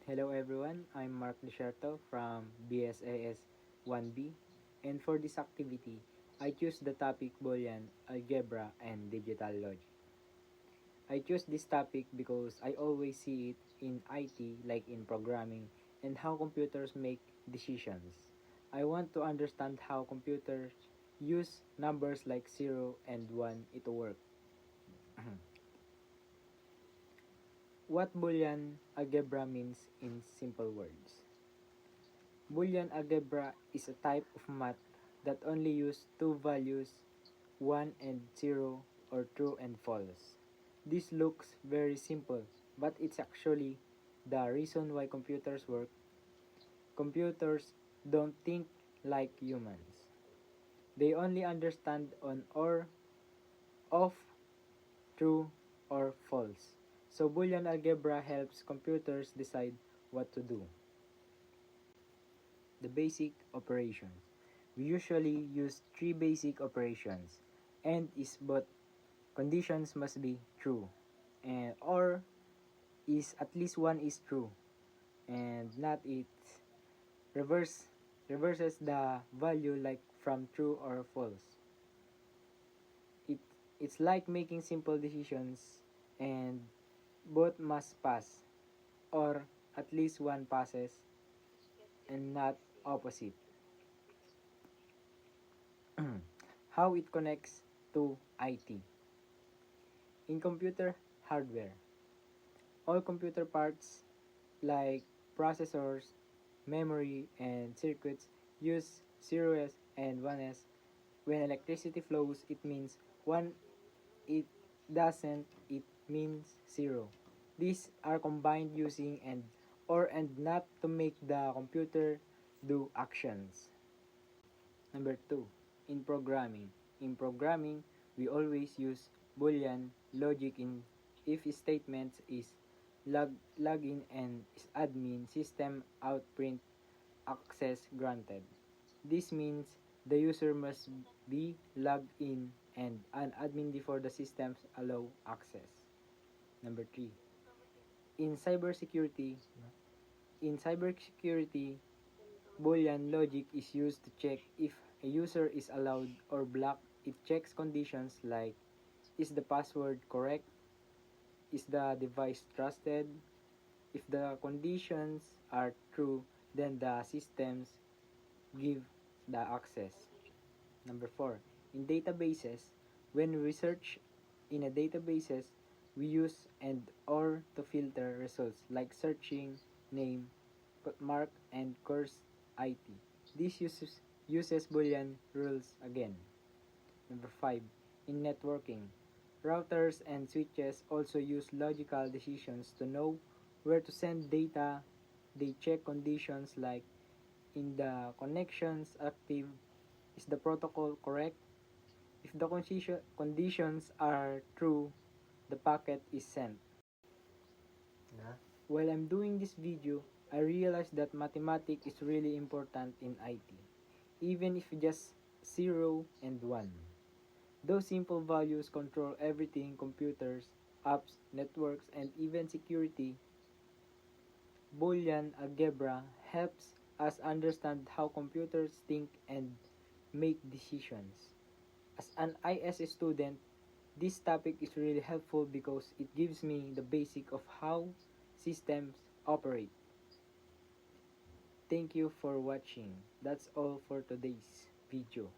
Hello everyone, I'm Mark Desierto from BSAS 1B, and for this activity, I choose the topic Boolean, Algebra, and Digital Logic. I choose this topic because I always see it in IT, like in programming, and how computers make decisions. I want to understand how computers use numbers like 0 and 1 to work. What Boolean algebra means in simple words. Boolean algebra is a type of math that only use two values, 1 and 0, or true and false. This looks very simple, but it's actually the reason why computers work. Computers don't think like humans. They only understand on or off, true or false. So Boolean algebra helps computers decide what to do. The basic operations. We usually use three basic operations. And is but conditions must be true. And or is at least one is true. And not it reverse reverses the value like from true or false. It it's like making simple decisions and both must pass or at least one passes and not opposite. How it connects to IT. In computer hardware, all computer parts like processors, memory, and circuits use 0s and 1s. When electricity flows, it means 1, it doesn't, it means 0. These are combined using and or and not to make the computer do actions. Number 2, in programming. In programming, we always use Boolean logic in if statements is login and is admin system out print access granted. This means the user must be logged in and an admin before the systems allow access. Number 3, in cybersecurity, in cybersecurity, Boolean logic is used to check if a user is allowed or blocked. It checks conditions like is the password correct, is the device trusted. If the conditions are true, then the systems give the access. Number 4, in databases, when we search in a databases, we use and or to filter results like searching, name, mark, and course IT. This uses Boolean rules again. Number 5, in networking, routers and switches also use logical decisions to know where to send data. They check conditions like in the connections active, is the protocol correct? If the conditions are true, the packet is sent. While I'm doing this video, I realized that mathematics is really important in IT, even if just 0 and 1. Those simple values control everything: computers, apps, networks, and even security. Boolean algebra helps us understand how computers think and make decisions. As an IS student, this topic is really helpful because it gives me the basic of how systems operate. Thank you for watching. That's all for today's video.